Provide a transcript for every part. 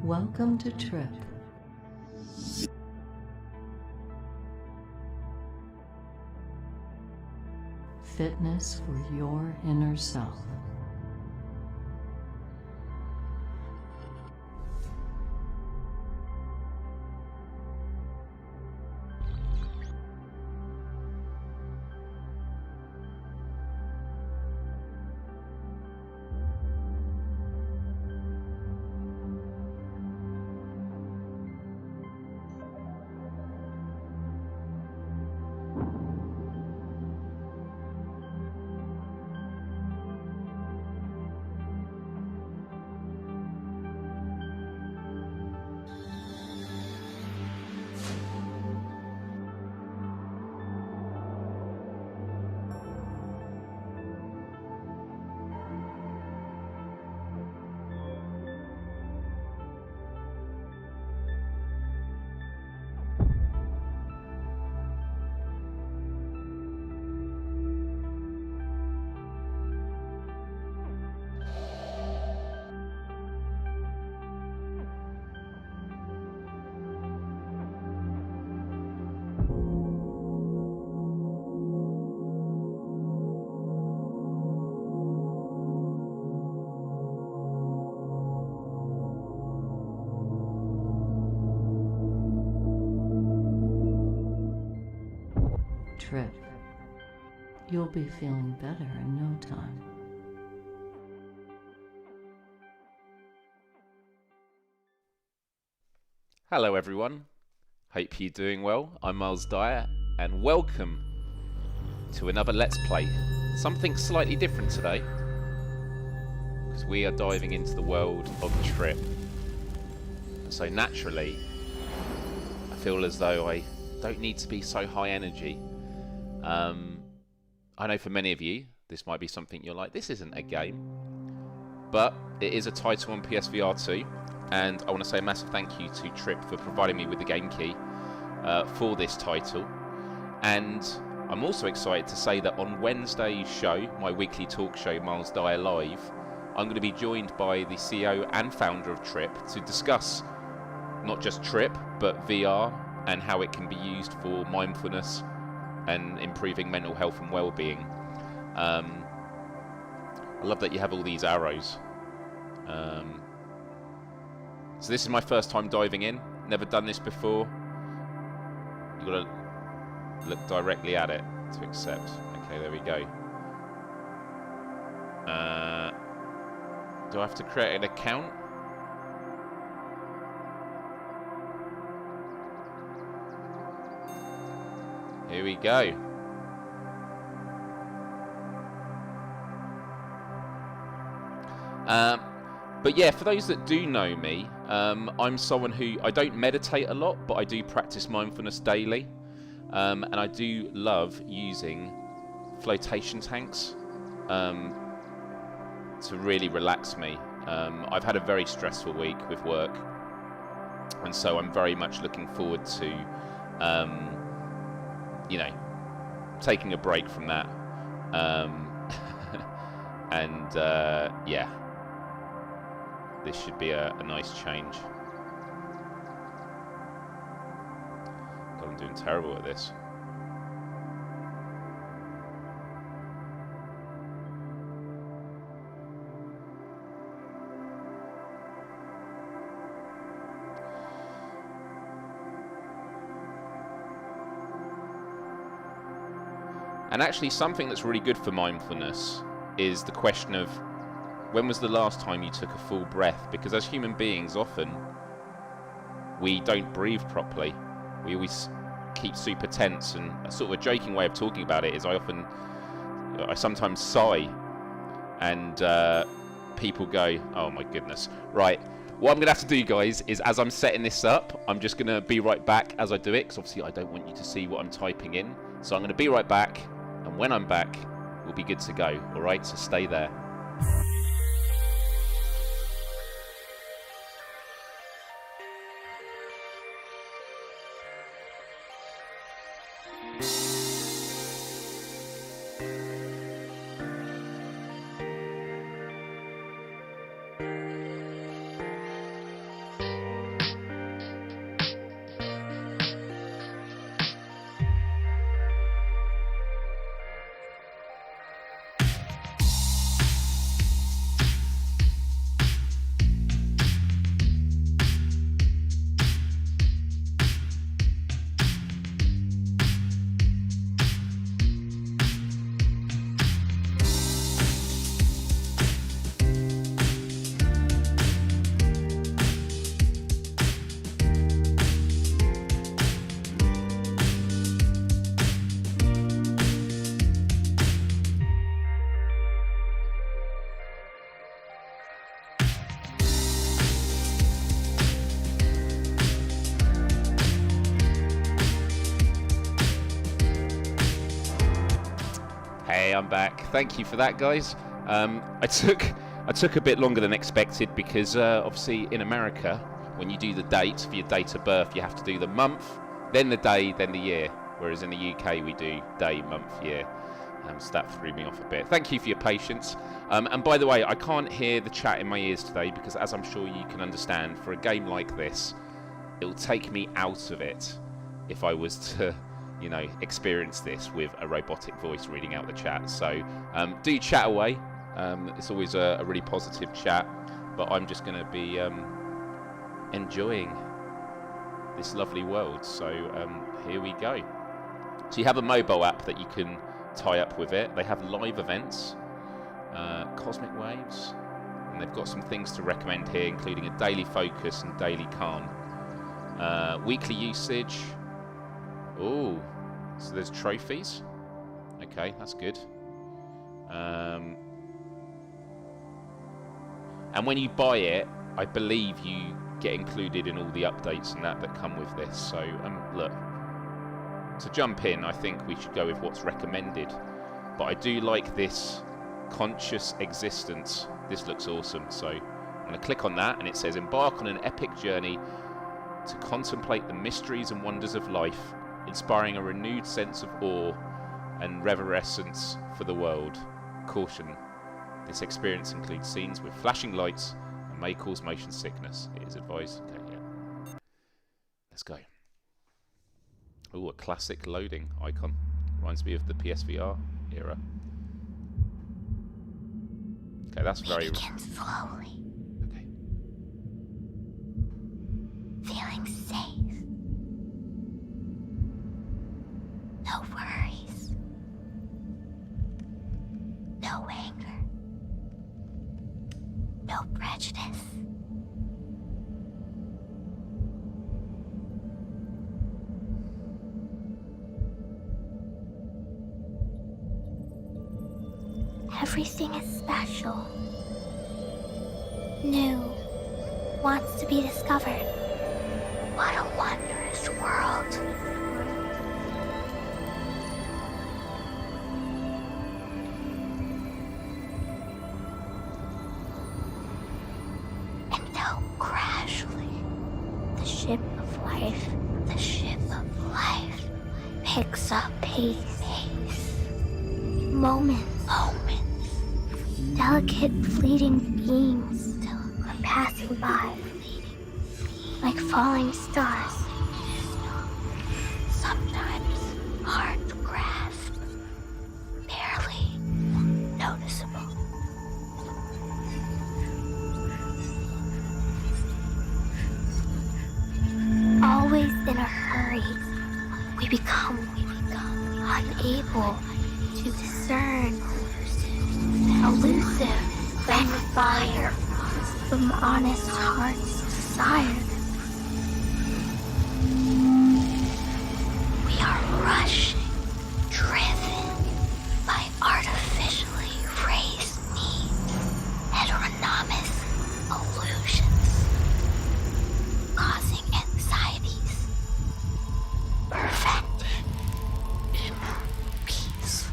Welcome to Tripp. Fitness for your inner self. Tripp. You'll be feeling better in no time. Hello everyone, hope you're doing well. I'm Miles Dyer and welcome to another Let's Play. Something slightly different today, because we are diving into the world of Tripp. So naturally, I feel as though I don't need to be so high energy. I know for many of you, this might be something you're like, this isn't a game. But it is a title on PSVR2, and I want to say a massive thank you to Tripp for providing me with the game key for this title. And I'm also excited to say that on Wednesday's show, my weekly talk show, Miles Dyer Live, I'm going to be joined by the CEO and founder of Tripp to discuss not just Tripp, but VR and how it can be used for mindfulness and improving mental health and well-being. I love that you have all these arrows. So this is my first time diving in. Never done this before. You've got to look directly at it to accept. Okay, there we go. Do I have to create an account? Here we go. But yeah, for those that do know me, I'm someone who, I don't meditate a lot, but I do practice mindfulness daily. And I do love using flotation tanks to really relax me. I've had a very stressful week with work, and so I'm very much looking forward to you know, taking a break from that. And yeah, this should be a nice change. God, I'm doing terrible at this. And actually, something that's really good for mindfulness is the question of, when was the last time you took a full breath? Because as human beings, often we don't breathe properly. We always keep super tense, and a sort of a joking way of talking about it is I sometimes sigh, and people go, oh my goodness. Right, what I'm gonna have to do, guys, is as I'm setting this up, I'm just gonna be right back as I do it, because obviously I don't want you to see what I'm typing in. So I'm gonna be right back, and when I'm back, we'll be good to go. All right, so stay there. I'm back. Thank you for that, guys. I took a bit longer than expected because obviously in America, when you do the date for your date of birth, you have to do the month, then the day, then the year. Whereas in the UK, we do day, month, year. So that threw me off a bit. Thank you for your patience. And by the way, I can't hear the chat in my ears today because, as I'm sure you can understand, for a game like this, it will take me out of it if I was to, you know, experience this with a robotic voice reading out the chat. So do chat away. It's always a really positive chat, but I'm just going to be enjoying this lovely world. So here we go. So you have a mobile app that you can tie up with it. They have live events, cosmic waves, and they've got some things to recommend here, including a daily focus and daily calm. Weekly usage. Oh, so there's trophies. Okay, that's good. And when you buy it, I believe you get included in all the updates and that come with this. So look, to jump in, I think we should go with what's recommended. But I do like this conscious existence. This looks awesome. So I'm going to click on that, and it says embark on an epic journey to contemplate the mysteries and wonders of life, inspiring a renewed sense of awe and reverence for the world. Caution, this experience includes scenes with flashing lights and may cause motion sickness. It is advised. Okay, yeah. Let's go. Oh, a classic loading icon. Reminds me of the PSVR era. Okay, that's very... Begin slowly. Okay. Feeling safe. No worries. No anger. No prejudice. Everything is special. New. Wants to be discovered. What a wondrous world. And now gradually, the ship of life picks up pace. Moments. Delicate fleeting beams are passing by, like falling stars. Sometimes hard to grasp, barely noticeable. Always in a hurry, we become unable to discern elusive from the fire, from honest heart's desire. We are rushing, driven by artificially raised needs, heteronomous illusions, causing anxieties, perfecting inner peace.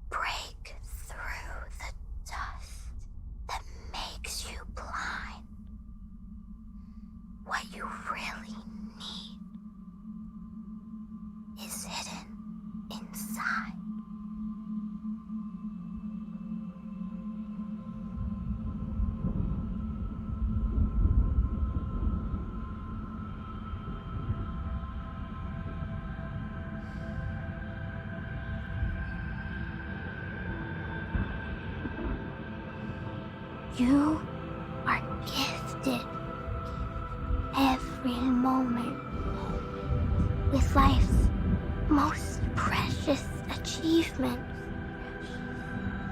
Break through the dust that makes you blind. What you really need is hidden inside. You are gifted every moment with life's most precious achievement.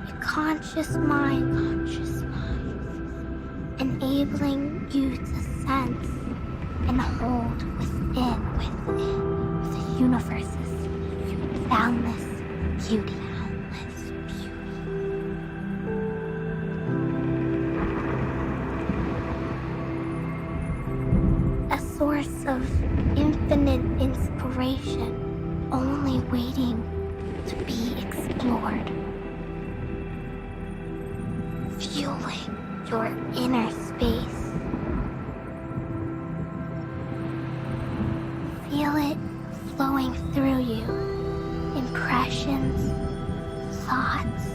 It conscious mind, enabling you to sense and hold within the universe's boundless beauty. A source of infinite inspiration, only waiting to be explored. Fueling your inner space. Feel it flowing through you. Impressions, thoughts,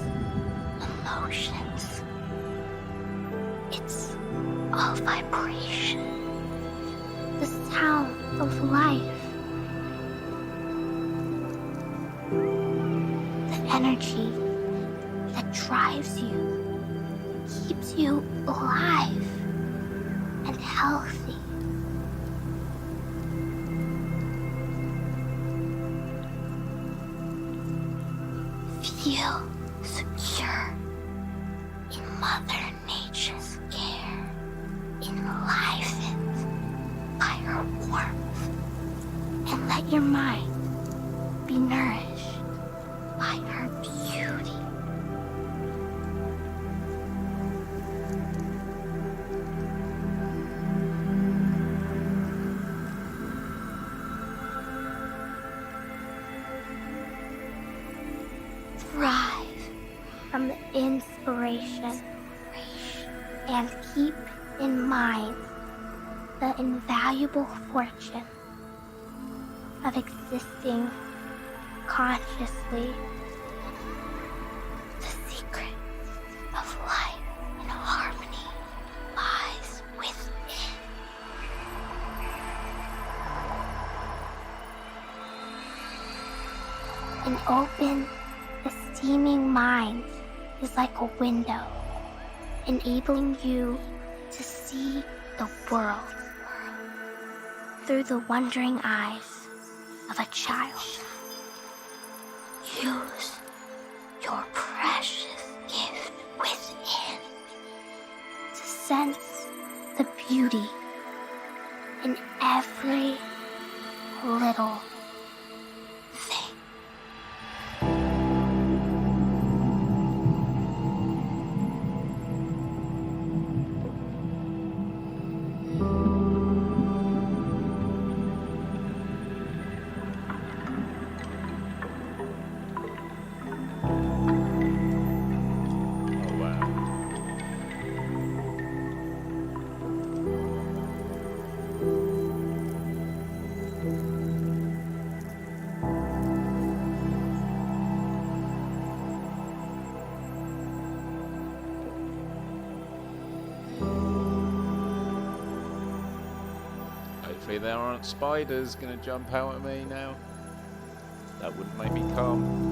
emotions. It's all vibration. The sound of life. The energy that drives you, keeps you alive and healthy. Feel secure in Mother Nature's care, enlivened by her warmth, and let your mind be nourished by her beauty. Thrive from the inspiration and keep in mind the invaluable fortune of existing consciously. The secret of life and harmony lies within. An open, esteeming mind is like a window, enabling you to see the world through the wondering eyes of a child. Use your precious gift within to sense the beauty in every little thing. Hopefully there aren't spiders going to jump out at me now. That wouldn't make me calm.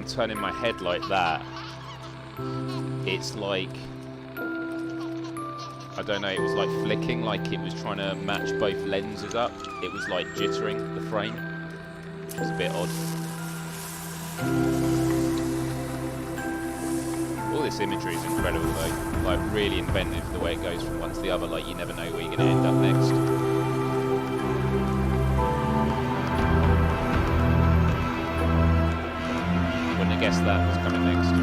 turning my head like that, it's like, I don't know, it was like flicking, like it was trying to match both lenses up. It was like jittering the frame. It was a bit odd. All this imagery is incredible though. Like really inventive the way it goes from one to the other. Like you never know where you're going to end up next. Wouldn't have guessed that was coming next.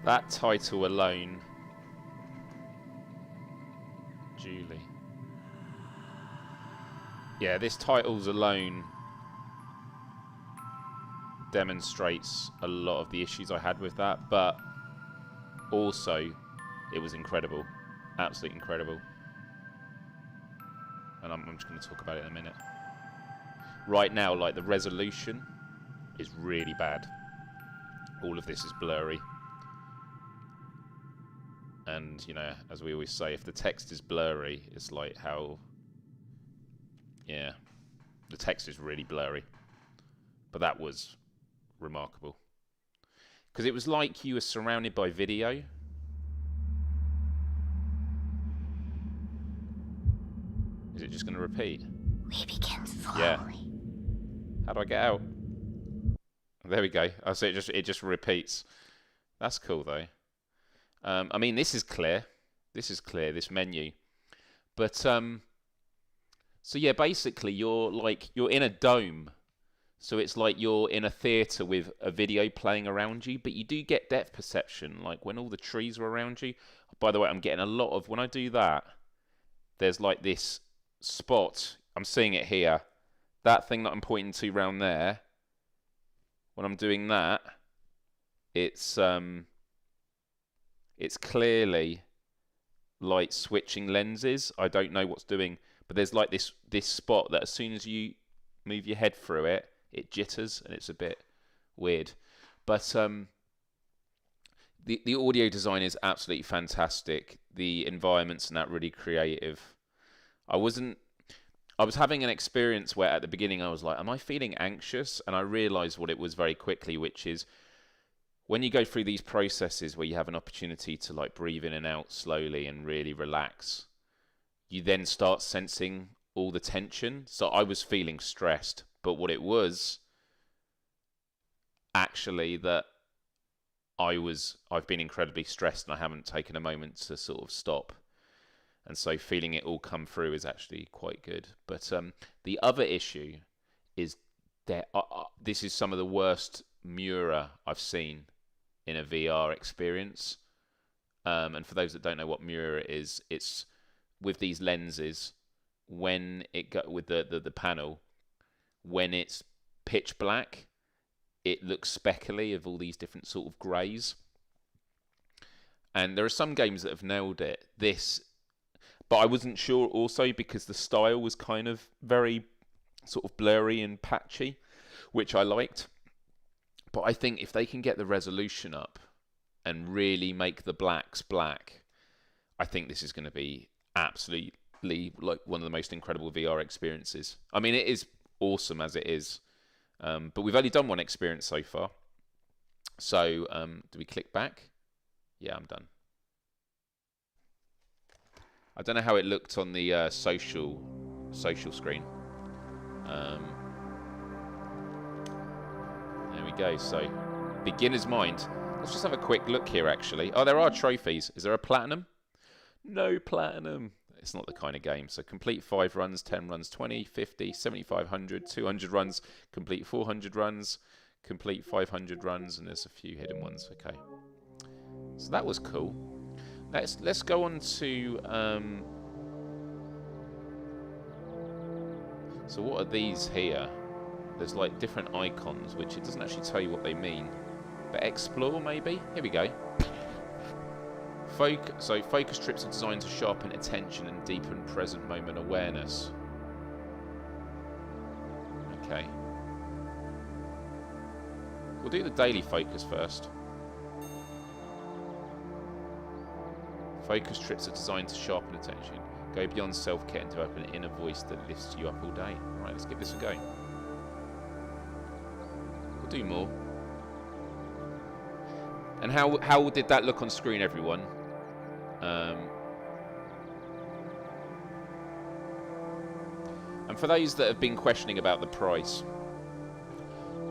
That title alone, Julie. Yeah, this title's alone demonstrates a lot of the issues I had with that, but also it was incredible, absolutely incredible. And I'm just going to talk about it in a minute. Right now, like the resolution is really bad. All of this is blurry. And, you know, as we always say, if the text is blurry, it's like how... Yeah, the text is really blurry. But that was remarkable. Because it was like you were surrounded by video. Is it just going to repeat? We begin slowly. Yeah. How do I get out? There we go. Oh, so it just repeats. That's cool, though. I mean, this is clear. This is clear, this menu. But, so yeah, basically, you're in a dome. So it's like you're in a theatre with a video playing around you, but you do get depth perception, like when all the trees are around you. By the way, I'm getting a lot of, when I do that, there's like this spot, I'm seeing it here, that thing that I'm pointing to round there, when I'm doing that, it's clearly like switching lenses. I don't know what's doing, but there's like this spot that as soon as you move your head through it, it jitters and it's a bit weird. But the audio design is absolutely fantastic. The environments and that really creative. I was having an experience where at the beginning I was like, am I feeling anxious? And I realized what it was very quickly, which is when you go through these processes where you have an opportunity to like breathe in and out slowly and really relax, you then start sensing all the tension. So I was feeling stressed, but what it was actually that I've been incredibly stressed and I haven't taken a moment to sort of stop. And so feeling it all come through is actually quite good. But the other issue is that this is some of the worst Mura I've seen in a VR experience. And for those that don't know what Mura is, it's with these lenses, when it got with the panel, when it's pitch black, it looks speckly of all these different sort of greys. And there are some games that have nailed it. But I wasn't sure also because the style was kind of very sort of blurry and patchy, which I liked. But I think if they can get the resolution up and really make the blacks black, I think this is going to be absolutely like one of the most incredible VR experiences. I mean, it is awesome as it is. But we've only done one experience so far. So do we click back? Yeah, I'm done. I don't know how it looked on the social screen. There we go. So, beginner's mind. Let's just have a quick look here, actually. Oh, there are trophies. Is there a platinum? No platinum. It's not the kind of game. So complete 5 runs, 10 runs, 20, 50, 7500, 200 runs, complete 400 runs, complete 500 runs, and there's a few hidden ones. Okay. So that was cool. Let's go on to so what are these here? There's like different icons, which it doesn't actually tell you what they mean. But explore, maybe? Here we go. So focus trips are designed to sharpen attention and deepen present moment awareness. Okay. We'll do the daily focus first. Focus trips are designed to sharpen attention. Go beyond self-care and develop an inner voice that lifts you up all day. Alright, let's give this a go. We'll do more. And how did that look on screen, everyone? And for those that have been questioning about the price,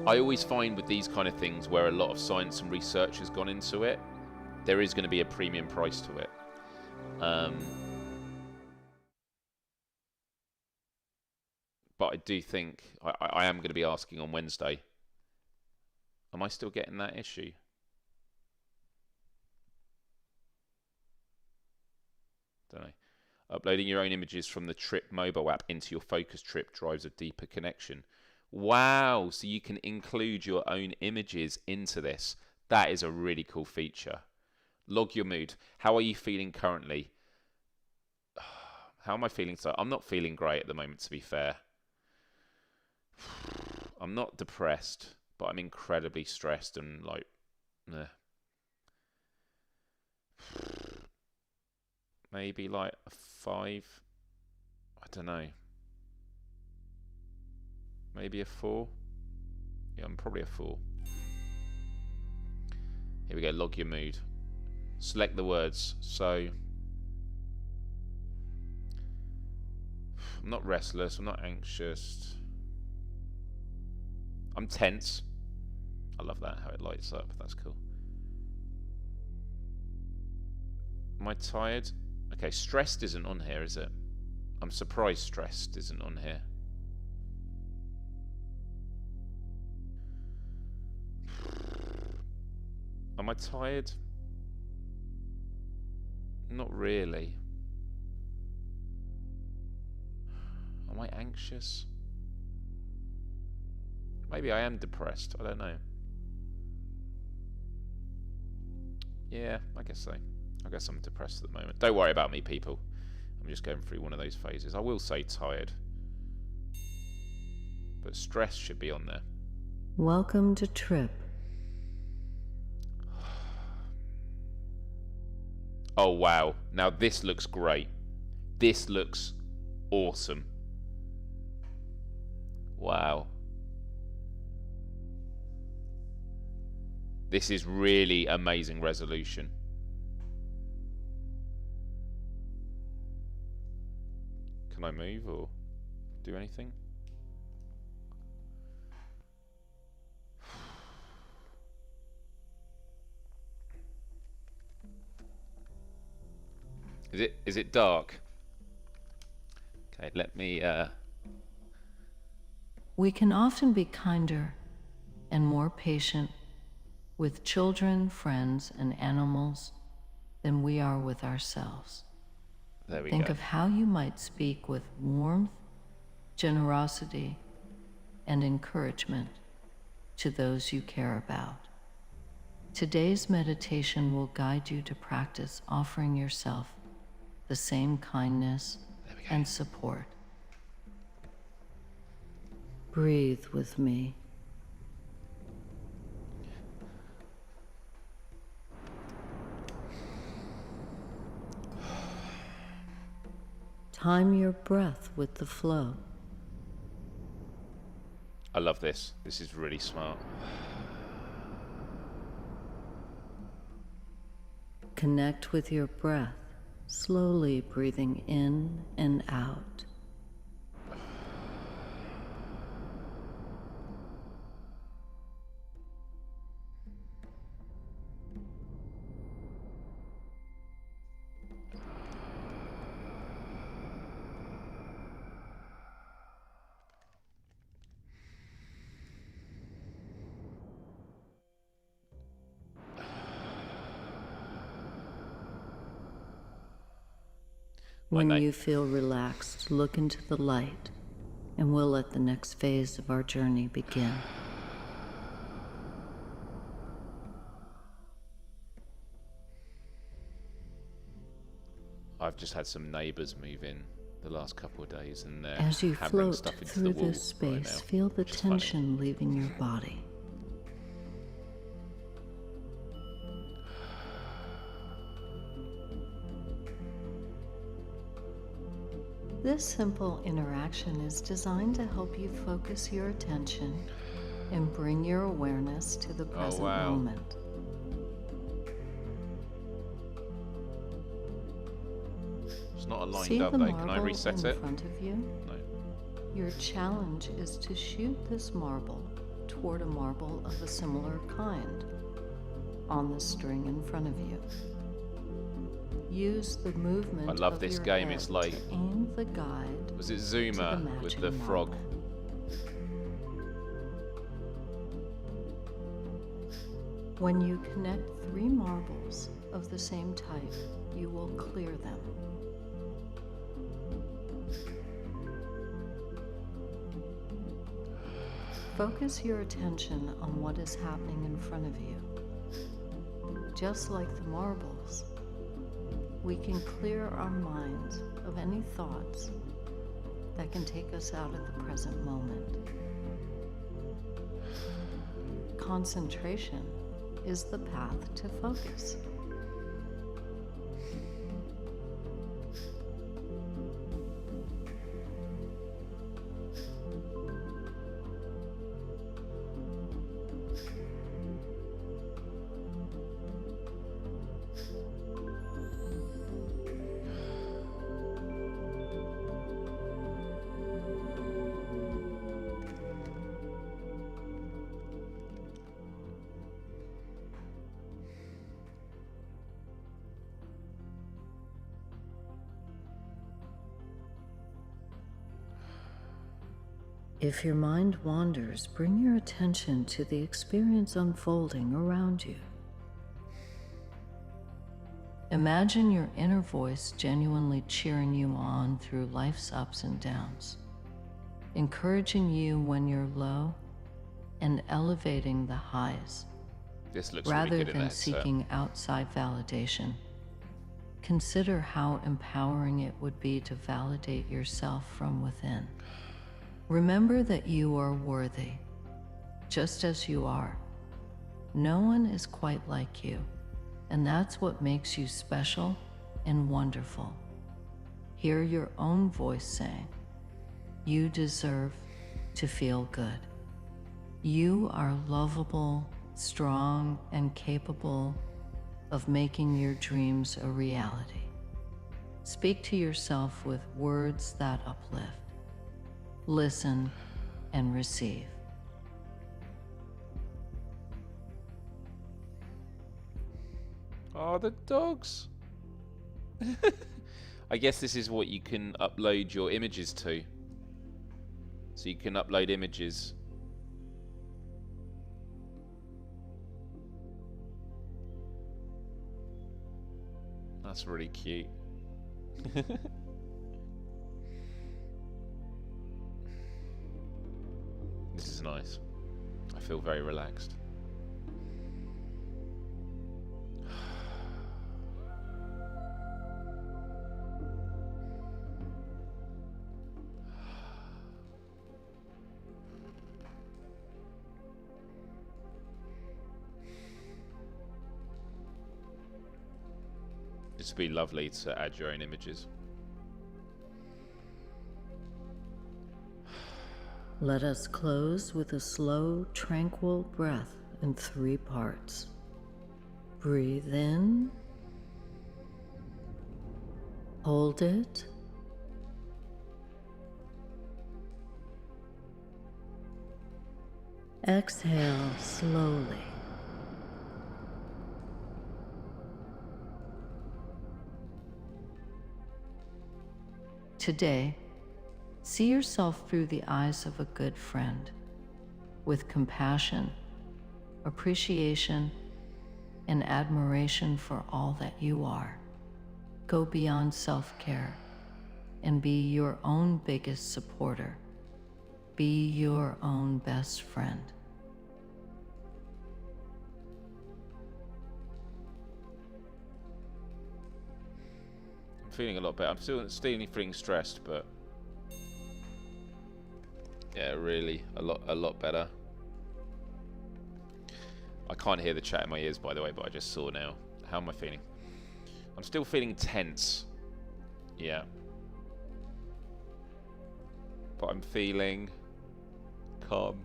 I always find with these kind of things where a lot of science and research has gone into it, there is going to be a premium price to it. But I do think I am going to be asking on Wednesday, am I still getting that issue? Don't know. Uploading your own images from the Tripp mobile app into your focus trip drives a deeper connection. Wow, so you can include your own images into this. That is a really cool feature. Log your mood. How are you feeling currently? How am I feeling? So I'm not feeling great at the moment, to be fair. I'm not depressed, but I'm incredibly stressed and like, maybe like a 5. I don't know. Maybe a 4. Yeah, I'm probably a 4. Here we go. Log your mood. Select the words. So I'm not restless. I'm not anxious. I'm tense. I love that, how it lights up. That's cool. Am I tired? Okay, stressed isn't on here, is it? I'm surprised stressed isn't on here. Am I tired? Not really. Am I anxious? Maybe I am depressed. I don't know. Yeah, I guess so. I guess I'm depressed at the moment. Don't worry about me, people. I'm just going through one of those phases. I will say tired. But stress should be on there. Welcome to Tripp. Oh, wow. Now this looks great. This looks awesome. Wow. This is really amazing resolution. Can I move or do anything? Is it dark? Okay, let me We can often be kinder and more patient with children, friends, and animals than we are with ourselves. there we Think go. of how you might speak with warmth, generosity, and encouragement to those you care about. Today's meditation will guide you to practice offering yourself the same kindness and support. Breathe with me. Time your breath with the flow. I love this. This is really smart. Connect with your breath, slowly breathing in and out. When you feel relaxed, look into the light, and we'll let the next phase of our journey begin. I've just had some neighbours move in the last couple of days, and they're As you hammering float stuff into through the wall this space, right now, feel the which is funny. tension leaving your body. This simple interaction is designed to help you focus your attention and bring your awareness to the present moment. It's not aligned See up the though. Can I marble reset in it? front of you? No. Your challenge is to shoot this marble toward a marble of a similar kind on the string in front of you. Use the movement I love of this your game. head It's like, to aim the guide. was it Zuma with the matching frog? marble. When you connect 3 marbles of the same type, you will clear them. Focus your attention on what is happening in front of you. Just like the marbles, we can clear our minds of any thoughts that can take us out of the present moment. Concentration is the path to focus. If your mind wanders, bring your attention to the experience unfolding around you. Imagine your inner voice genuinely cheering you on through life's ups and downs, encouraging you when you're low and elevating the highs. This looks Rather really good in than that set. seeking outside validation, consider how empowering it would be to validate yourself from within. Remember that you are worthy, just as you are. No one is quite like you, and that's what makes you special and wonderful. Hear your own voice saying, you deserve to feel good. You are lovable, strong, and capable of making your dreams a reality. Speak to yourself with words that uplift. Listen and receive. Oh, the dogs. I guess this is what you can upload your images to. So you can upload images. That's really cute. This is nice. I feel very relaxed. This would be lovely to add your own images. Let us close with a slow, tranquil breath in 3 parts. Breathe in. Hold it. Exhale slowly. Today, see yourself through the eyes of a good friend, with compassion, appreciation, and admiration for all that you are. Go beyond self-care and be your own biggest supporter. Be your own best friend. I'm feeling a lot better. I'm still feeling stressed, but yeah, really a lot better. I can't hear the chat in my ears, by the way, but I just saw now. How am I feeling? I'm still feeling tense. Yeah. But I'm feeling calm.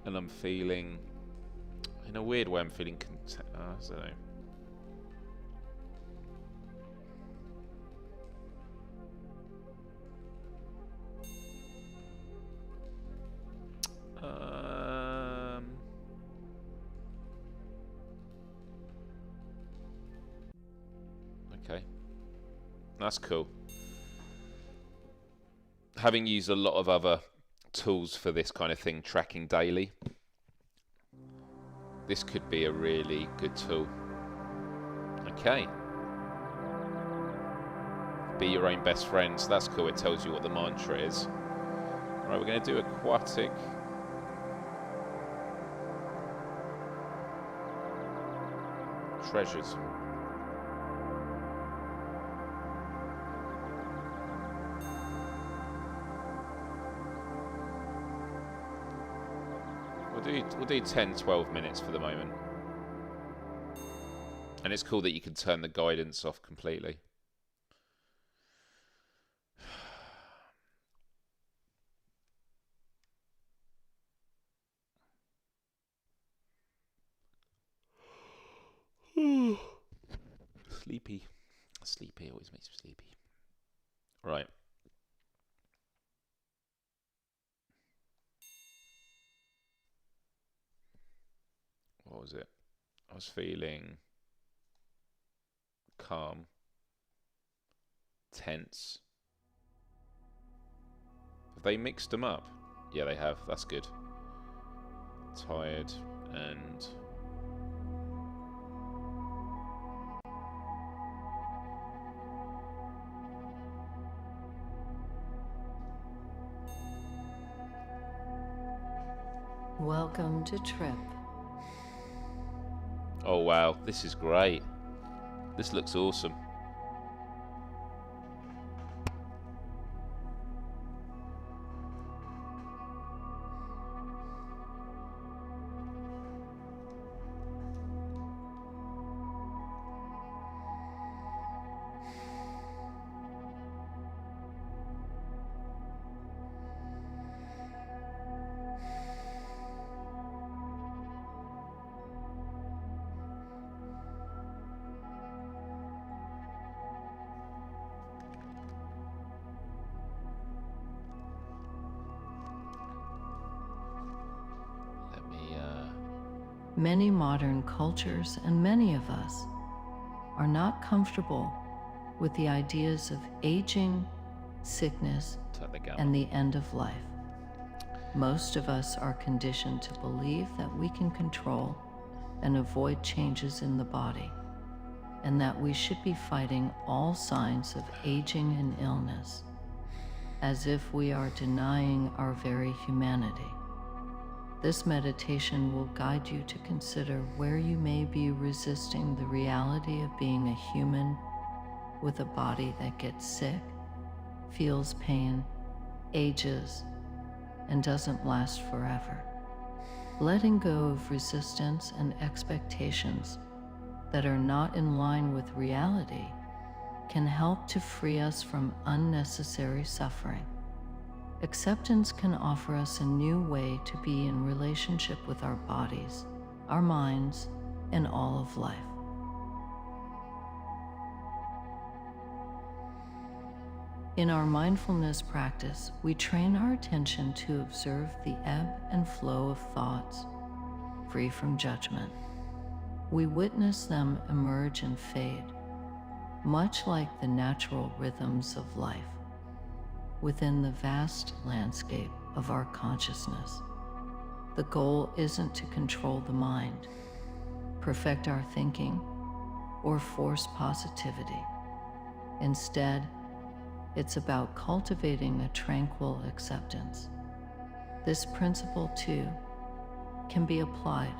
And I'm feeling, in a weird way, I'm feeling content. I don't know. Okay. That's cool. Having used a lot of other tools for this kind of thing, tracking daily, this could be a really good tool. Okay. Be your own best friend. So that's cool. It tells you what the mantra is. Right, we're going to do Aquatic Treasures. We'll do 10-12 minutes for the moment. And it's cool that you can turn the guidance off completely. Sleepy. Sleepy always makes me sleepy. Right. What was it? I was feeling calm, tense. Have they mixed them up? Yeah, they have. That's good. Tired and Welcome to Tripp. oh wow, this is great. This looks awesome. Many modern cultures and many of us are not comfortable with the ideas of aging, sickness, and the end of life. Most of us are conditioned to believe that we can control and avoid changes in the body, and that we should be fighting all signs of aging and illness, as if we are denying our very humanity. This meditation will guide you to consider where you may be resisting the reality of being a human with a body that gets sick, feels pain, ages, and doesn't last forever. Letting go of resistance and expectations that are not in line with reality can help to free us from unnecessary suffering. Acceptance can offer us a new way to be in relationship with our bodies, our minds, and all of life. In our mindfulness practice, we train our attention to observe the ebb and flow of thoughts, free from judgment. We witness them emerge and fade, much like the natural rhythms of life, within the vast landscape of our consciousness. The goal isn't to control the mind, perfect our thinking, or force positivity. Instead, it's about cultivating a tranquil acceptance. This principle, too, can be applied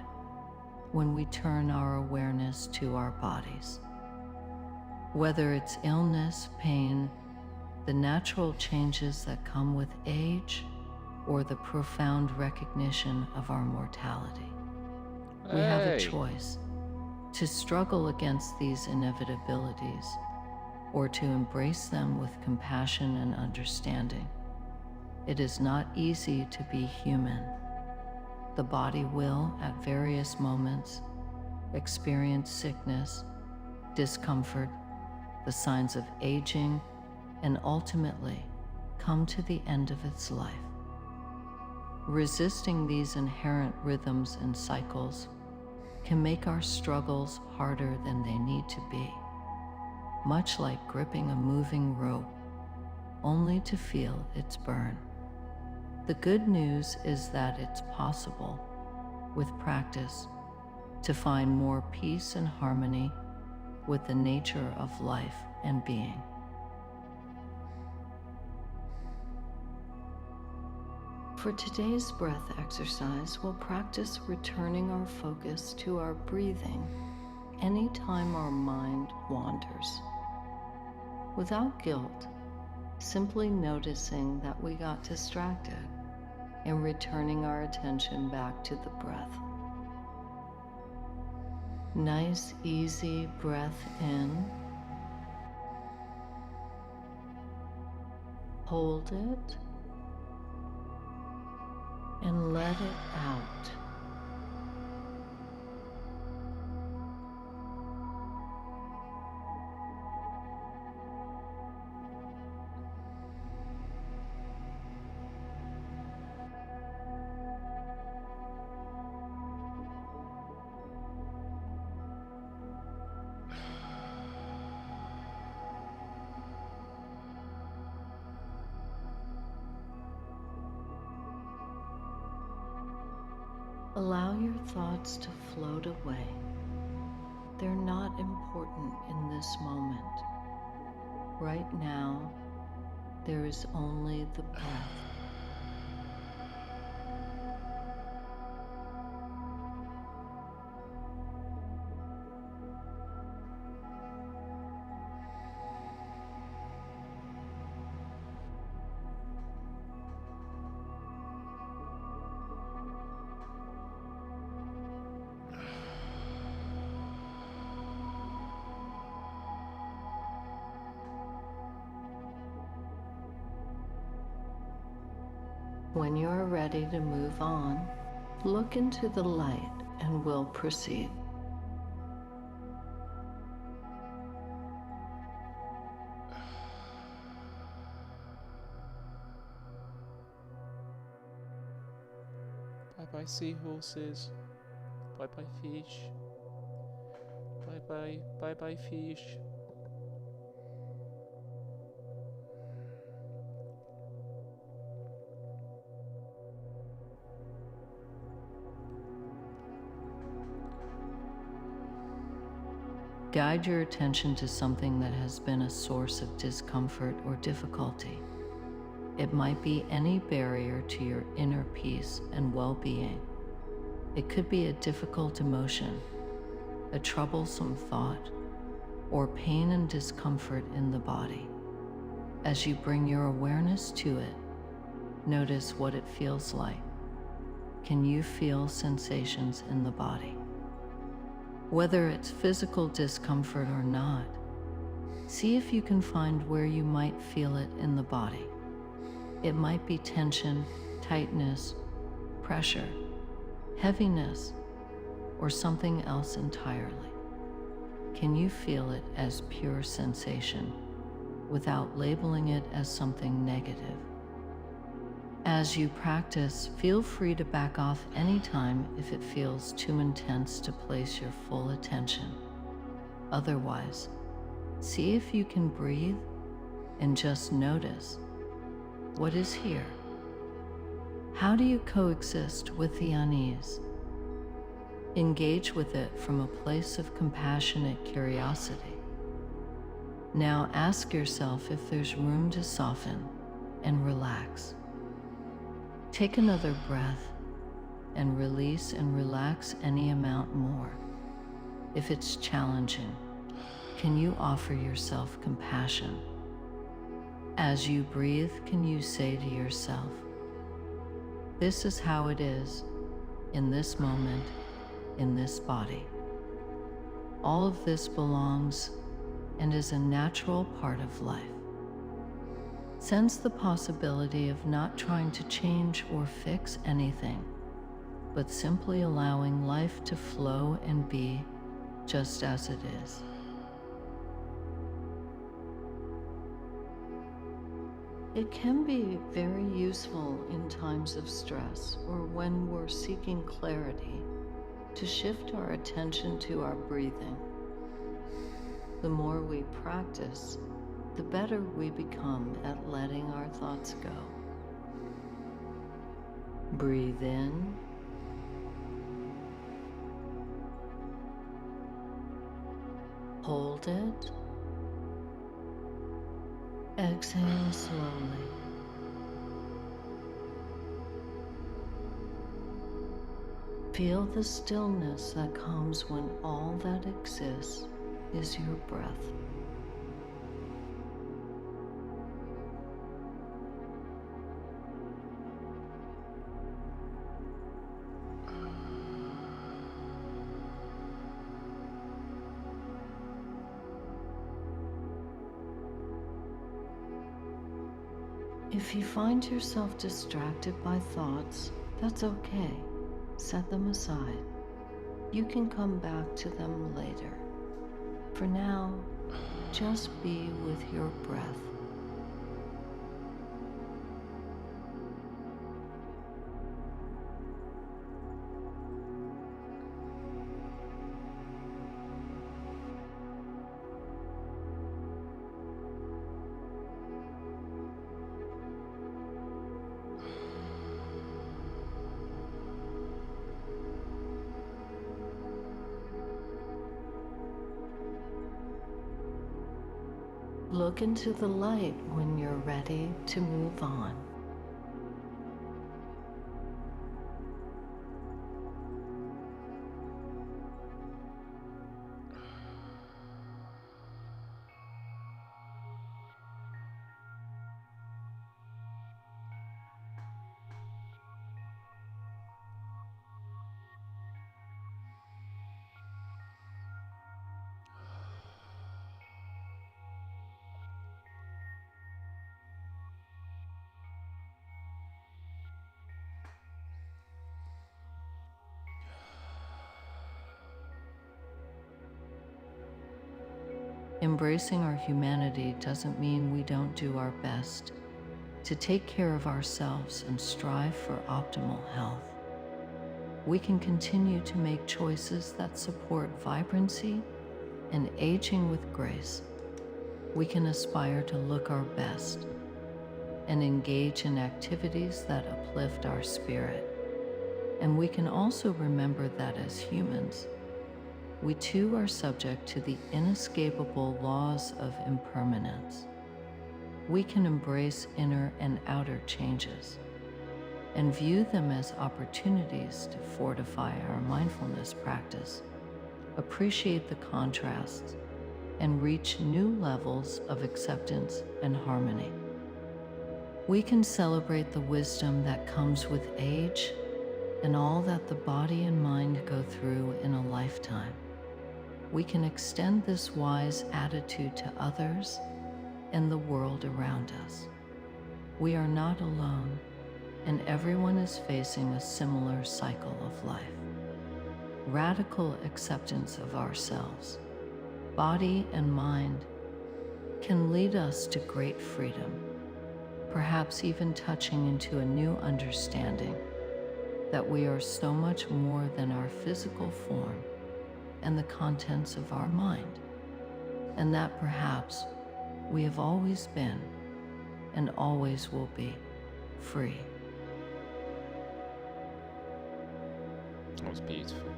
when we turn our awareness to our bodies. Whether it's illness, pain, the natural changes that come with age, or the profound recognition of our mortality. We have a choice to struggle against these inevitabilities or to embrace them with compassion and understanding. It is not easy to be human. The body will, at various moments, experience sickness, discomfort, the signs of aging, and ultimately come to the end of its life. Resisting these inherent rhythms and cycles can make our struggles harder than they need to be, much like gripping a moving rope, only to feel its burn. The good news is that it's possible, with practice, to find more peace and harmony with the nature of life and being. For today's breath exercise, we'll practice returning our focus to our breathing anytime our mind wanders. Without guilt, simply noticing that we got distracted and returning our attention back to the breath. Nice, easy breath in. Hold it. And let it out. Allow your thoughts to float away. They're not important in this moment. Right now, there is only the breath. When you are ready to move on, look into the light and we'll proceed. Bye-bye seahorses. Bye-bye fish. Bye-bye, bye-bye fish. Guide your attention to something that has been a source of discomfort or difficulty. It might be any barrier to your inner peace and well-being. It could be a difficult emotion, a troublesome thought, or pain and discomfort in the body. As you bring your awareness to it, notice what it feels like. Can you feel sensations in the body? Whether it's physical discomfort or not, see if you can find where you might feel it in the body. It might be tension, tightness, pressure, heaviness, or something else entirely. Can you feel it as pure sensation without labeling it as something negative? As you practice, feel free to back off anytime if it feels too intense to place your full attention. Otherwise, see if you can breathe and just notice what is here. How do you coexist with the unease? Engage with it from a place of compassionate curiosity. Now ask yourself if there's room to soften and relax. Take another breath and release and relax any amount more. If it's challenging, can you offer yourself compassion? As you breathe, can you say to yourself, "This is how it is in this moment, in this body. All of this belongs and is a natural part of life." Sense the possibility of not trying to change or fix anything, but simply allowing life to flow and be just as it is. It can be very useful in times of stress or when we're seeking clarity to shift our attention to our breathing. The more we practice, the better we become at letting our thoughts go. Breathe in. Hold it. Exhale slowly. Feel the stillness that comes when all that exists is your breath. If you find yourself distracted by thoughts, that's okay. Set them aside. You can come back to them later. For now, just be with your breath. Look into the light when you're ready to move on. Embracing our humanity doesn't mean we don't do our best to take care of ourselves and strive for optimal health. We can continue to make choices that support vibrancy and aging with grace. We can aspire to look our best and engage in activities that uplift our spirit. And we can also remember that as humans, we too are subject to the inescapable laws of impermanence. We can embrace inner and outer changes and view them as opportunities to fortify our mindfulness practice, appreciate the contrasts, and reach new levels of acceptance and harmony. We can celebrate the wisdom that comes with age and all that the body and mind go through in a lifetime. We can extend this wise attitude to others and the world around us. We are not alone, and everyone is facing a similar cycle of life. Radical acceptance of ourselves, body and mind, can lead us to great freedom, perhaps even touching into a new understanding that we are so much more than our physical form and the contents of our mind, and that perhaps we have always been and always will be free. That was beautiful.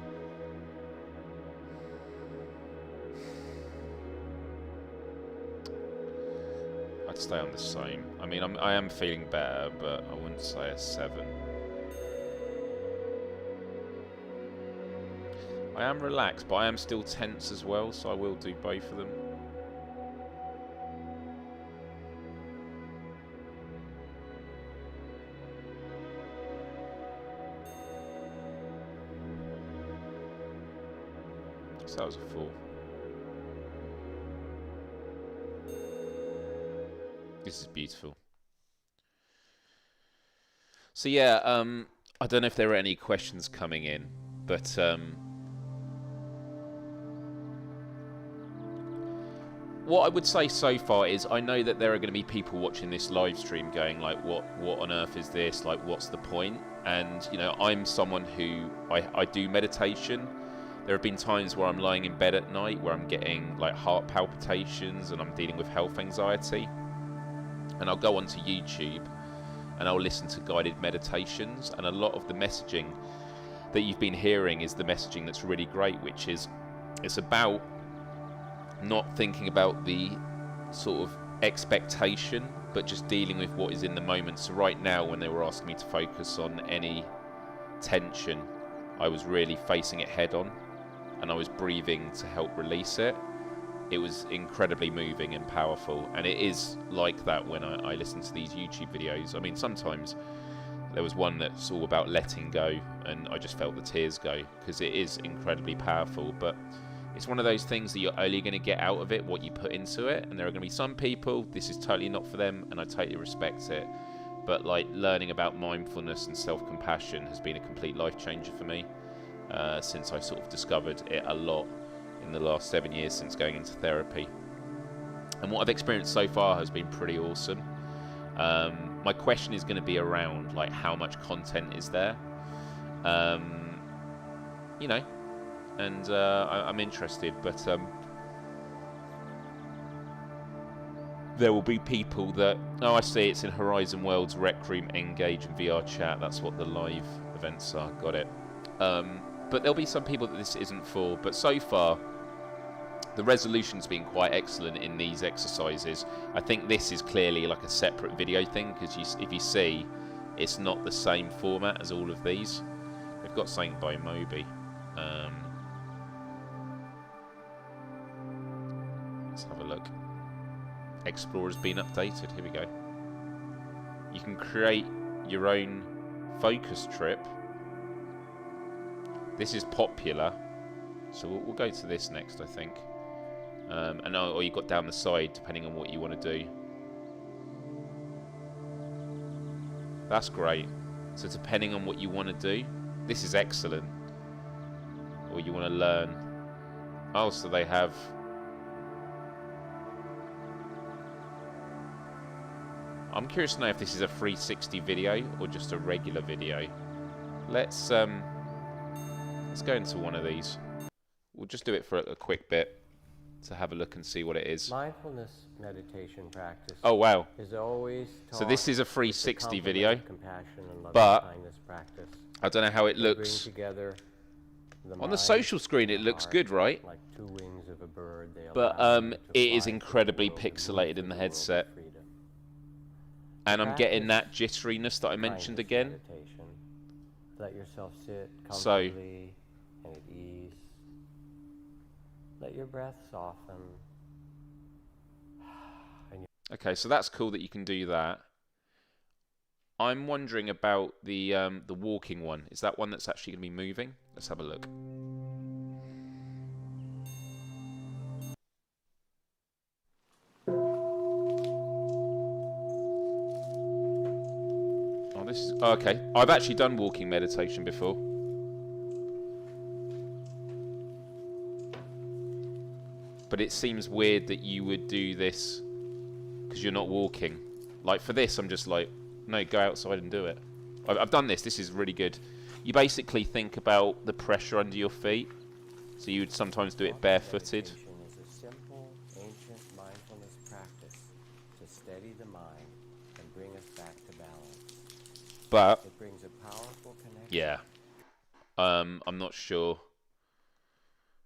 I'd stay on the same. I mean, I am feeling better, but I wouldn't say a 7. I am relaxed, but I am still tense as well, so I will do both of them. So that was a 4. This is beautiful. So yeah, I don't know if there are any questions coming in, but what I would say so far is I know that there are going to be people watching this live stream going like, what on earth is this? Like, what's the point? And, you know, I'm someone who, I do meditation. There have been times where I'm lying in bed at night where I'm getting like heart palpitations and I'm dealing with health anxiety. And I'll go onto YouTube and I'll listen to guided meditations. And a lot of the messaging that you've been hearing is the messaging that's really great, which is, it's about not thinking about the sort of expectation, but just dealing with what is in the moment. So right now, when they were asking me to focus on any tension, I was really facing it head on, and I was breathing to help release it. It was incredibly moving and powerful, and it is like that when I listen to these YouTube videos. I mean, sometimes there was one that's all about letting go, and I just felt the tears go, because it is incredibly powerful. But it's one of those things that you're only going to get out of it what you put into it, and there are going to be some people, this is totally not for them, and I totally respect it. But like, learning about mindfulness and self-compassion has been a complete life changer for me since I sort of discovered it a lot in the last 7 years since going into therapy. And what I've experienced so far has been pretty awesome. My question is going to be around like, how much content is there, you know, and I'm interested, but there will be people that, oh, I see, it's in Horizon Worlds, Rec Room, Engage, and VR Chat. That's what the live events are. Got it. But there'll be some people that this isn't for. But so far, the resolution's been quite excellent in these exercises. I think this is clearly like a separate video thing, because if you see, it's not the same format as all of these. They've got something by Moby. Let's have a look. Explorer's been updated. Here we go. You can create your own focus trip. This is popular, so we'll go to this next, I think. Or you got down the side, depending on what you want to do. That's great. So depending on what you want to do, this is excellent. Or you want to learn. Oh, so they have. I'm curious to know if this is a 360 video or just a regular video. Let's go into one of these. We'll just do it for a quick bit to have a look and see what it is. Mindfulness meditation practice. Oh wow! Is always so this is a 360 video, and but practice. I don't know how it looks. Together on the social screen, it looks good, right? Like two wings of a bird, but it is incredibly pixelated in the headset, and I'm getting that jitteriness that I mentioned again. Let yourself sit comfortably and at ease. Let your breath soften. Okay, so that's cool that you can do that. I'm wondering about the walking one. Is that one that's actually going to be moving? Let's have a look. Oh, this is okay. I've actually done walking meditation before. But it seems weird that you would do this because you're not walking. Like for this, I'm just like, no, go outside and do it. I've done this. This is really good. You basically think about the pressure under your feet. So you would sometimes do it barefooted. Meditation is a simple, ancient mindfulness practice to steady the mind and bring us back to balance. But it brings a powerful connection. Yeah, I'm not sure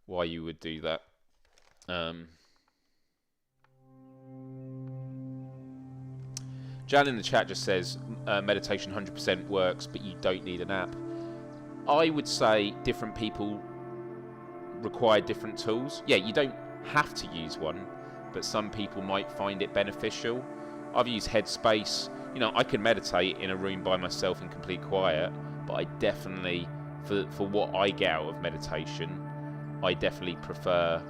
why you would do that. Jan in the chat just says meditation 100% works, but you don't need an app. I would say different people require different tools. Yeah, you don't have to use one, but some people might find it beneficial. I've used Headspace. You know, I can meditate in a room by myself in complete quiet, but I definitely, for what I get out of meditation, I definitely prefer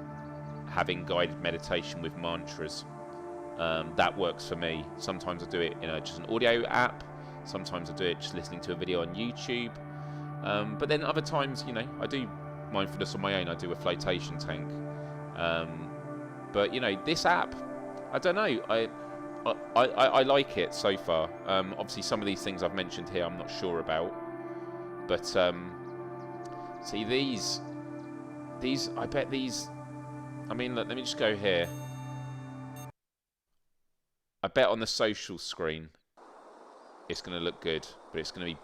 having guided meditation with mantras. That works for me. Sometimes I do it in just an audio app. Sometimes I do it just listening to a video on YouTube. But then other times, you know, I do mindfulness on my own. I do a flotation tank. But you know, this app, I don't know. I like it so far. Obviously, some of these things I've mentioned here, I'm not sure about. But see these. I bet these. I mean, look, let me just go here. I bet on the social screen it's going to look good, but it's going to be...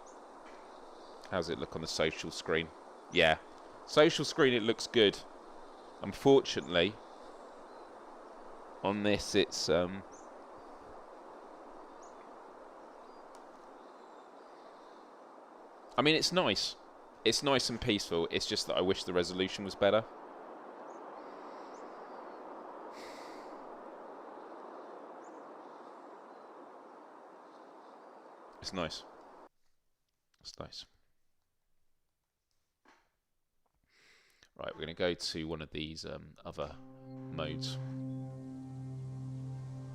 How's it look on the social screen? Yeah. Social screen, it looks good. Unfortunately, on this, it's... I mean, it's nice. It's nice and peaceful. It's just that I wish the resolution was better. It's nice. It's nice. Right, we're going to go to one of these other modes.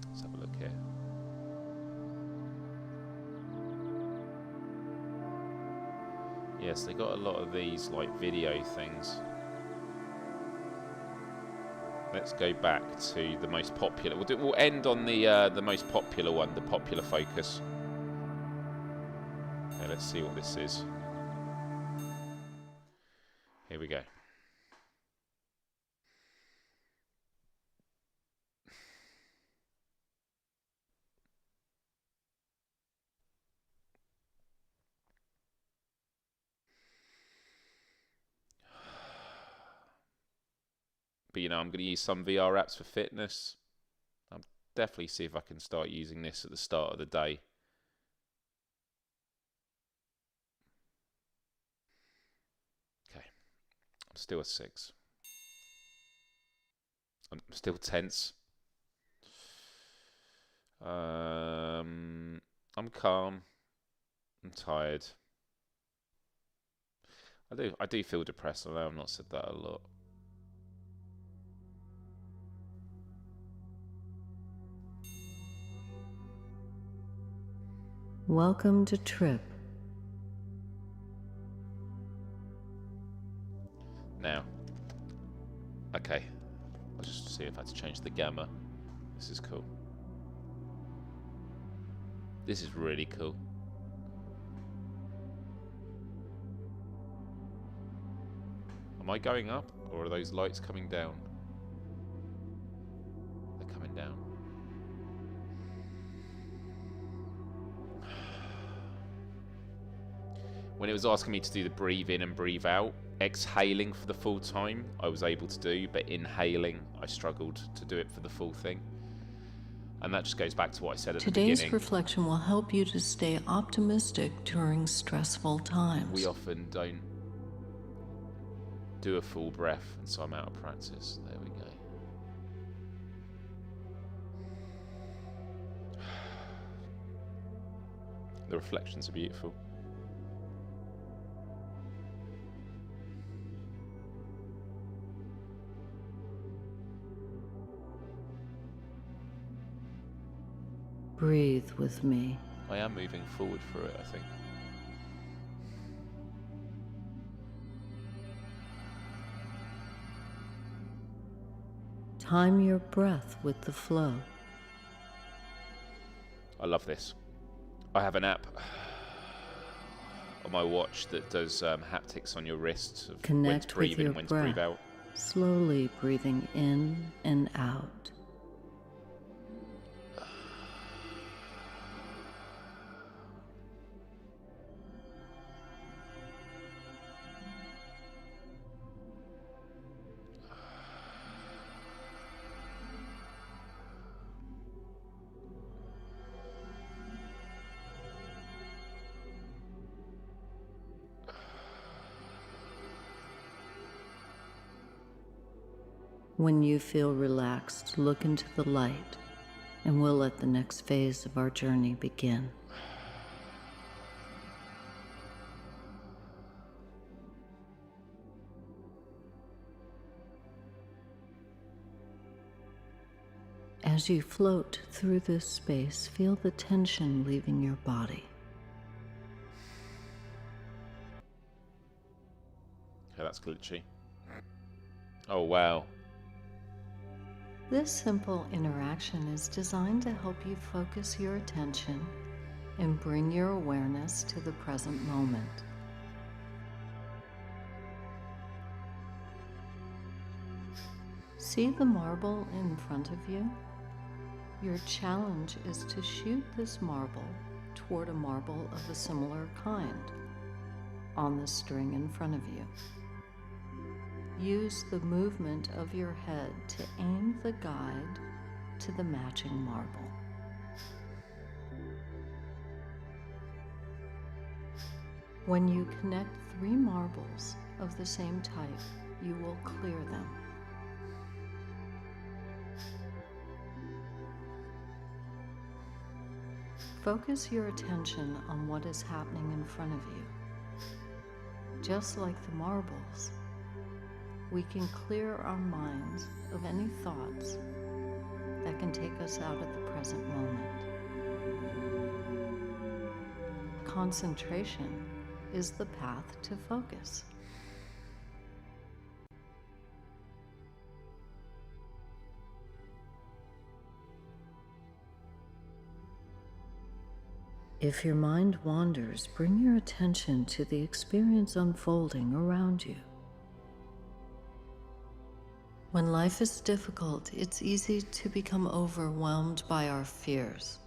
Let's have a look here. Yes, they got a lot of these like video things. Let's go back to the most popular. We'll end on the most popular one, the popular focus. Okay, let's see what this is. Here we go. But you know, I'm going to use some VR apps for fitness. I'll definitely see if I can start using this at the start of the day. Okay, I'm still a 6. I'm still tense. I'm calm. I'm tired. I do feel depressed. I know I've not said that a lot. Welcome to Tripp. Now, okay, I'll just see if I have to change the gamma. This is cool. This is really cool. Am I going up, or are those lights coming down? They're coming down. When it was asking me to do the breathe in and breathe out, exhaling for the full time, I was able to do, but inhaling, I struggled to do it for the full thing. And that just goes back to what I said at the beginning. Today's reflection will help you to stay optimistic during stressful times. We often don't do a full breath, and so I'm out of practice. There we go. The reflections are beautiful. Breathe with me. I am moving forward for it, I think. Time your breath with the flow. I love this. I have an app on my watch that does haptics on your wrists of when to Connect breathe with in your and when to breathe breath, out. slowly breathing in and out. When you feel relaxed, look into the light, and we'll let the next phase of our journey begin. As you float through this space, feel the tension leaving your body. Okay, that's glitchy. Oh, wow. This simple interaction is designed to help you focus your attention and bring your awareness to the present moment. See the marble in front of you? Your challenge is to shoot this marble toward a marble of a similar kind on the string in front of you. Use the movement of your head to aim the guide to the matching marble. When you connect 3 marbles of the same type, you will clear them. Focus your attention on what is happening in front of you. Just like the marbles, we can clear our minds of any thoughts that can take us out of the present moment. Concentration is the path to focus. If your mind wanders, bring your attention to the experience unfolding around you. When life is difficult, it's easy to become overwhelmed by our fears,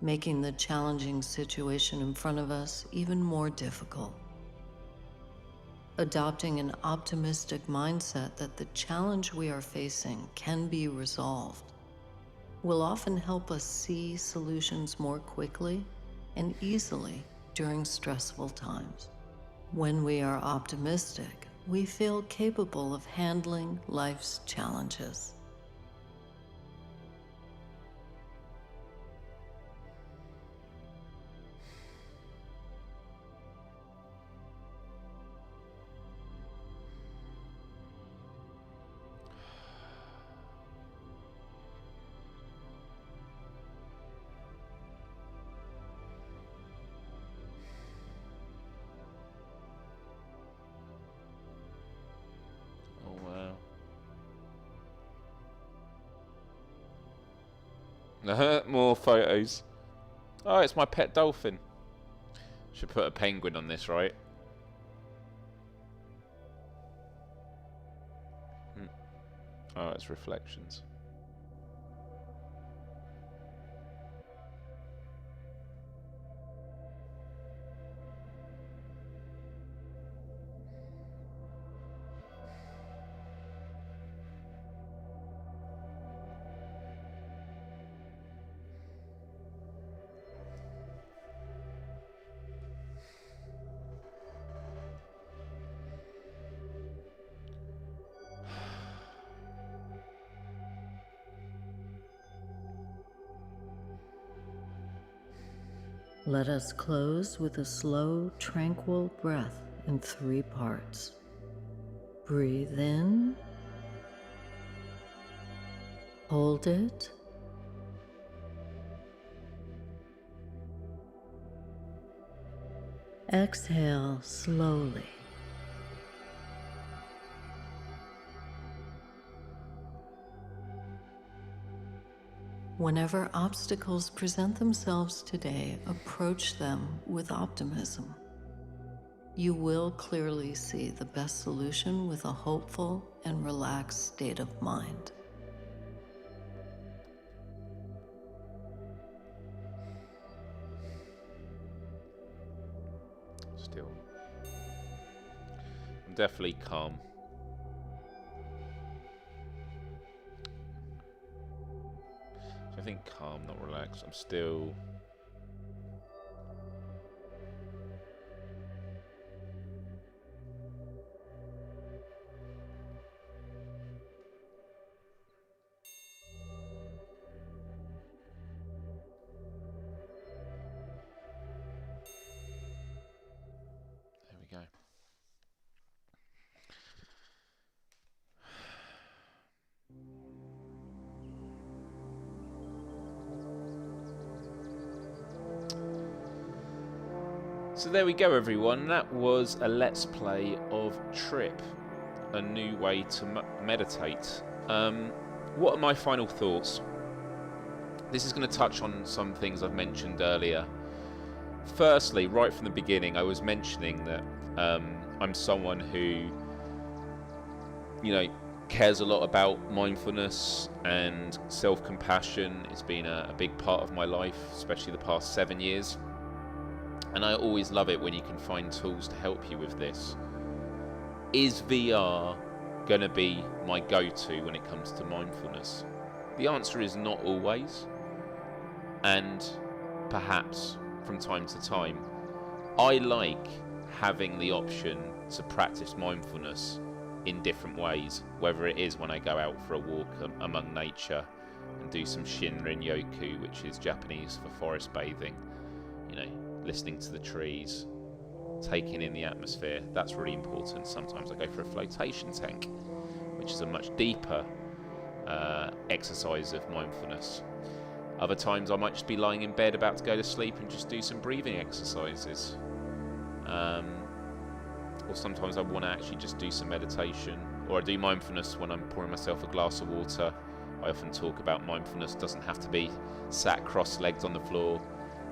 making the challenging situation in front of us even more difficult. Adopting an optimistic mindset that the challenge we are facing can be resolved will often help us see solutions more quickly and easily during stressful times. When we are optimistic, we feel capable of handling life's challenges. More photos. Oh, it's my pet dolphin. Should put a penguin on this, right? Oh, it's reflections. Let us close with a slow, tranquil breath in 3 parts. Breathe in, hold it, exhale slowly. Whenever obstacles present themselves today, approach them with optimism. You will clearly see the best solution with a hopeful and relaxed state of mind. Still. I'm definitely calm. I think calm, not relaxed. I'm still... So there we go, everyone. That was a Let's Play of Tripp, a new way to meditate. What are my final thoughts? This is going to touch on some things I've mentioned earlier. Firstly, right from the beginning, I was mentioning that I'm someone who, cares a lot about mindfulness and self-compassion. It's been a big part of my life, especially the past 7 years. And I always love it when you can find tools to help you with this. Is VR going to be my go-to when it comes to mindfulness? The answer is not always. And perhaps from time to time. I like having the option to practice mindfulness in different ways, whether it is when I go out for a walk among nature and do some Shinrin Yoku, which is Japanese for forest bathing, listening to the trees, taking in the atmosphere. That's really important. Sometimes I go for a flotation tank, which is a much deeper exercise of mindfulness. Other times I might just be lying in bed about to go to sleep and just do some breathing exercises. Or sometimes I want to actually just do some meditation. Or I do mindfulness when I'm pouring myself a glass of water. I often talk about mindfulness doesn't have to be sat cross-legged on the floor.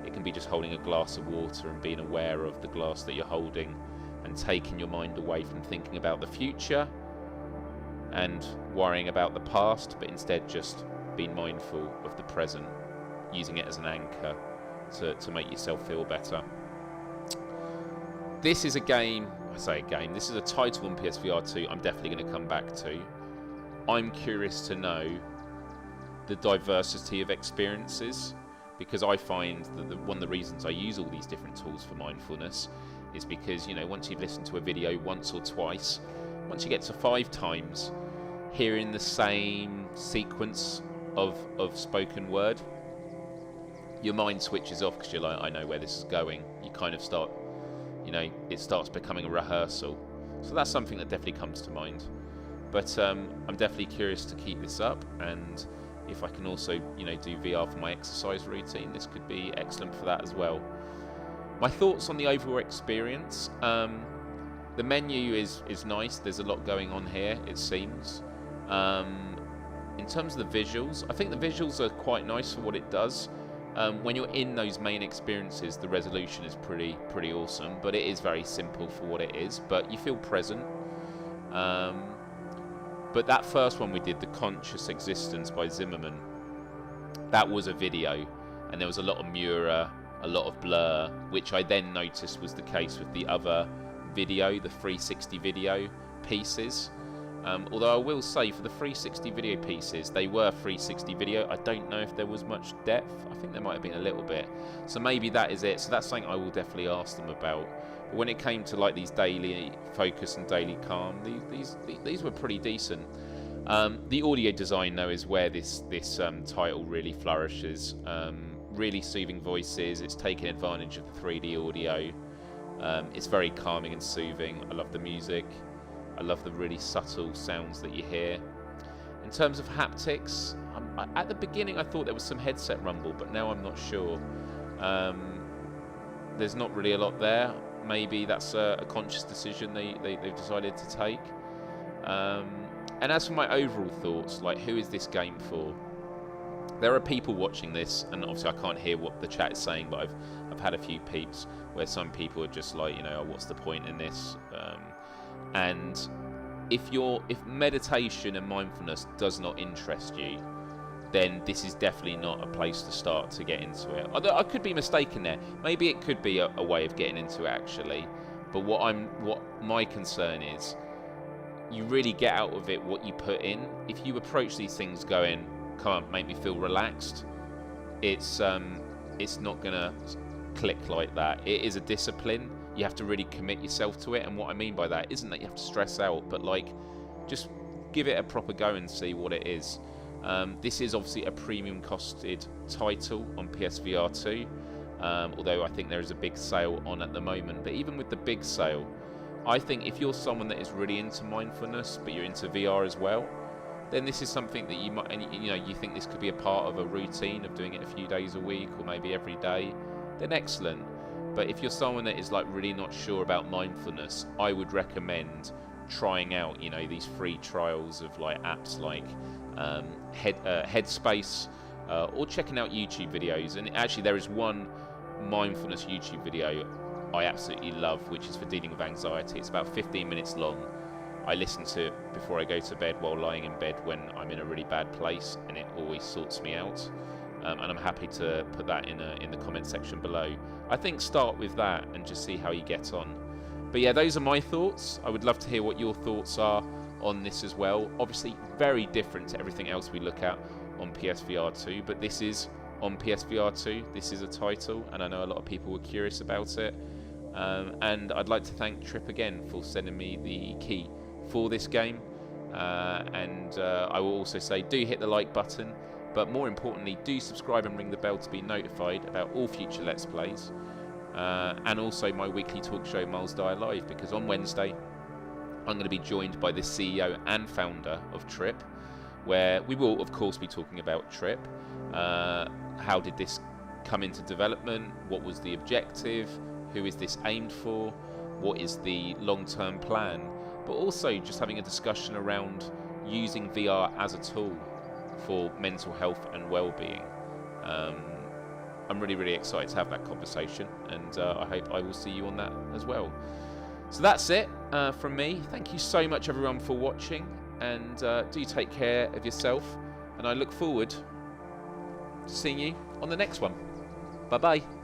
It can be just holding a glass of water and being aware of the glass that you're holding and taking your mind away from thinking about the future and worrying about the past, but instead just being mindful of the present, using it as an anchor to make yourself feel better. This is a game, this is a title on PSVR2 I'm definitely going to come back to. I'm curious to know the diversity of experiences, because I find that one of the reasons I use all these different tools for mindfulness is because, once you've listened to a video once or twice, once you get to 5 times, hearing the same sequence of spoken word, your mind switches off because you're like, I know where this is going. You kind of start, it starts becoming a rehearsal. So that's something that definitely comes to mind. But I'm definitely curious to keep this up, and if I can also, do VR for my exercise routine, this could be excellent for that as well. My thoughts on the overall experience. The menu is nice. There's a lot going on here, it seems. In terms of the visuals, I think the visuals are quite nice for what it does. When you're in those main experiences, the resolution is pretty awesome, but it is very simple for what it is. But you feel present. But that first one we did, The Conscious Existence by Zimmerman, that was a video, and there was a lot of Mura, a lot of blur, which I then noticed was the case with the other video, the 360 video pieces. Although I will say, for the 360 video pieces, they were 360 video. I don't know if there was much depth. I think there might have been a little bit. So maybe that is it. So that's something I will definitely ask them about. But when it came to like these daily focus and daily calm, these were pretty decent. The audio design, though, is where this title really flourishes. Really soothing voices. It's taking advantage of the 3D audio. It's very calming and soothing. I love the music. I love the really subtle sounds that you hear. In terms of haptics, at the beginning I thought there was some headset rumble, but now I'm not sure. There's not really a lot there. Maybe that's a conscious decision they've decided to take. And as for my overall thoughts, like, who is this game for? There are people watching this, and obviously I can't hear what the chat is saying, but I've had a few peeps where some people are just like, oh, what's the point in this? And if meditation and mindfulness does not interest you, then this is definitely not a place to start to get into it. Although I could be mistaken there. Maybe it could be a way of getting into it actually. But what my concern is, you really get out of it what you put in. If you approach these things going, come on, make me feel relaxed, it's not gonna click like that. It is a discipline. You have to really commit yourself to it, and what I mean by that isn't that you have to stress out, but like, just give it a proper go and see what it is. This is obviously a premium costed title on PSVR2, although I think there is a big sale on at the moment. But even with the big sale, I think if you're someone that is really into mindfulness, but you're into VR as well, then this is something that you might, and you think this could be a part of a routine of doing it a few days a week or maybe every day, then excellent. But if you're someone that is like really not sure about mindfulness, I would recommend trying out, you know, these free trials of like apps like Headspace, or checking out YouTube videos. And actually there is one mindfulness YouTube video I absolutely love, which is for dealing with anxiety. It's about 15 minutes long. I listen to it before I go to bed, while lying in bed when I'm in a really bad place, and it always sorts me out. And I'm happy to put that in the comment section below. I think start with that and just see how you get on. But yeah, those are my thoughts. I would love to hear what your thoughts are on this as well. Obviously very different to everything else we look at on PSVR2, but this is on PSVR2. This is a title, and I know a lot of people were curious about it. And I'd like to thank Tripp again for sending me the key for this game. I will also say, do hit the like button, but more importantly, do subscribe and ring the bell to be notified about all future Let's Plays. And also my weekly talk show, Miles Die Live, because on Wednesday I'm going to be joined by the CEO and founder of Tripp, where we will of course be talking about Tripp. How did this come into development? What was the objective? Who is this aimed for? What is the long-term plan? But also just having a discussion around using VR as a tool for mental health and well-being. I'm really, really excited to have that conversation, and I hope I will see you on that as well. So that's it from me. Thank you so much everyone for watching, and do take care of yourself, and I look forward to seeing you on the next one. Bye bye.